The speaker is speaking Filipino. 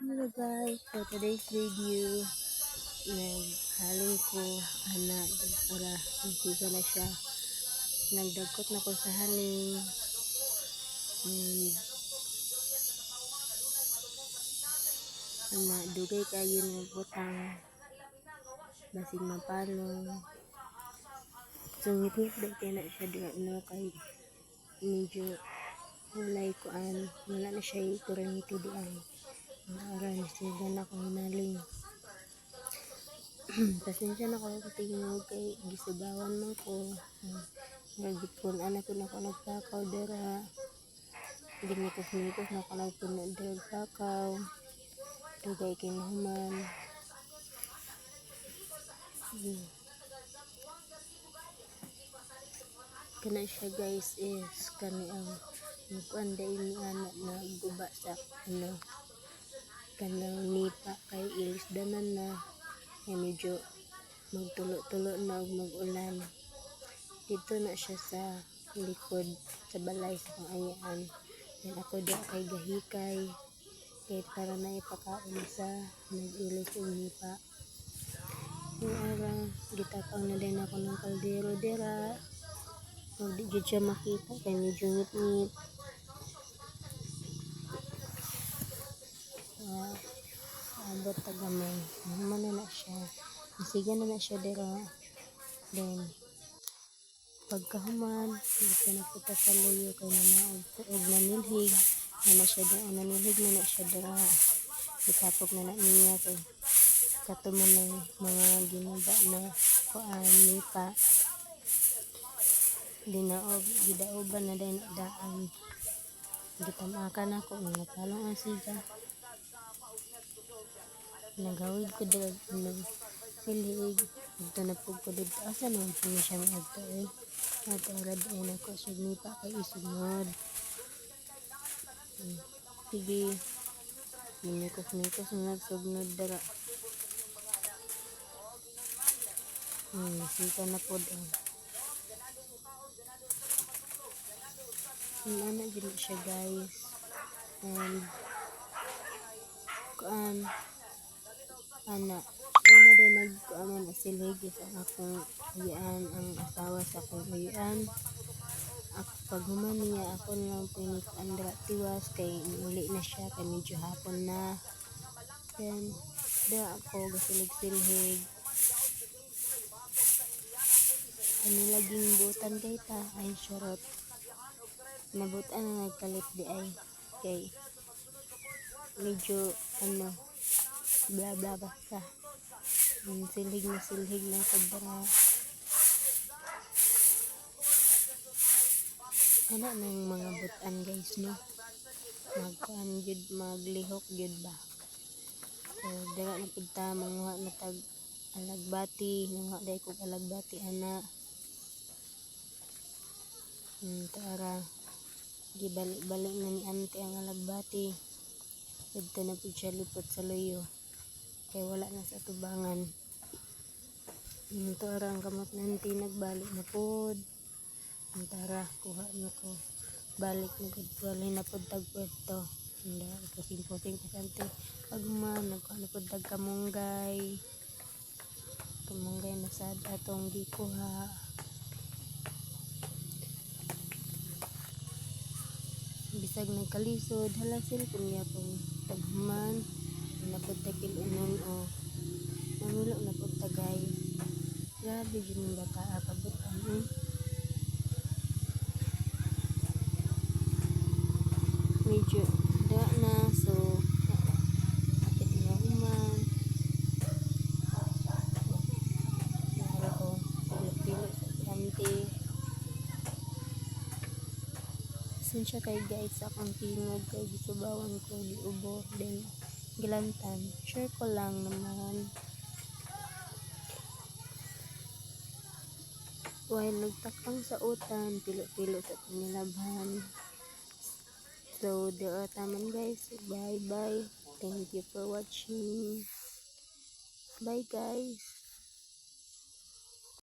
Hello guys, for today's video, naghalin ko anak para magsiga na siya. Nagdagkot na ko sa halin. And dugay kayo ng butang basig mapalong. So ngit-ngit kay na siya doon kay medyo wala na siya kuryente di ay. Aran siya na ko hinaling. Pasensya na ko tingog kay gisugawan man ko. Nagikon anak ko na ko nagtakaw dira. Ginikos-nikos na ko nagpuno dira takaw. Dugay kinahuman. Kana siya guys is kani ang nagkuanda ini anak na guba sa kanang nipa kay ilisdanan na medyo magtulo-tulo na og mag-ulan. Dito na siya sa likod sa balay sa pangayaan. Yan ako da kay gahikay kay para na ipakaon sa nag-ilis og nipa. Yung ara gitapang na din ako ng kaldero dira. Huwag di dyan siya makita kay medyo ngit-ngit. Abot tagamay. Naman na siya. Masiga na siya dira. Then, pagkahuman, dito na kita sa luyo kay og nanilhig. Na siya dira. Nanilhig na siya dira. Itapok na niya kay katuman ng mga ginaba na nipa. Dinaog, gidaoban na din daan. Gitamakan ako mga talong ang siga. Nagawid ko dito ng silig. Ito na po ko dito. Asa naman po siya may agto eh. At arad ay nako siya nipa kay isunod. Sige. Minikos-mikos na nagsugnod dara. Sika na po doon. Ano din siya guys. And anak una din nagkuaman silig sa akong uyaan ang asawa sa akong uyaan. Paghuman niya ako lang pinik andra tiwas kay uli na siya kay medyo hapon na. Then da ako gasilig-silhig. Laging butan kay ta ay syarot. Nabutan na nagkalit di ay kay medyo bla bla basta. Silhig lang kadra. Ano ng mga butan guys no? Maglihok jud ba? So dira na pud ta manguha na tag alagbati, nanguha dai kog alagbati ana. Tara gibalik-balik na ni ante ang alagbati. Dito na pud siya lipot sa luyo. Kaya wala na sa tubangan. Tara ang kamot nanti nagbalik na pod. Tara kuha na ko. Balik na po. Wala na po tagpwesto. Hindi. Pusing-pusing kasante. Pagman. Nagkuha na po tagkamunggay. Kamunggay na sad atong gikuha. Bisag nagkalisod. Halasil po niya po. Tagman. Na po tagilunon o. Namilo na po tagay. Grabe yun yung bata. Kabutan medyo da na so kapit na human nara ko pilo sa ante siya kay guys akong tingog kay gisubawan ko di ubor din gilantan share ko lang naman while nagtakang sa utan pilo-pilo sa pinilabhan. So, there are taman guys. Bye bye. Thank you for watching. Bye guys.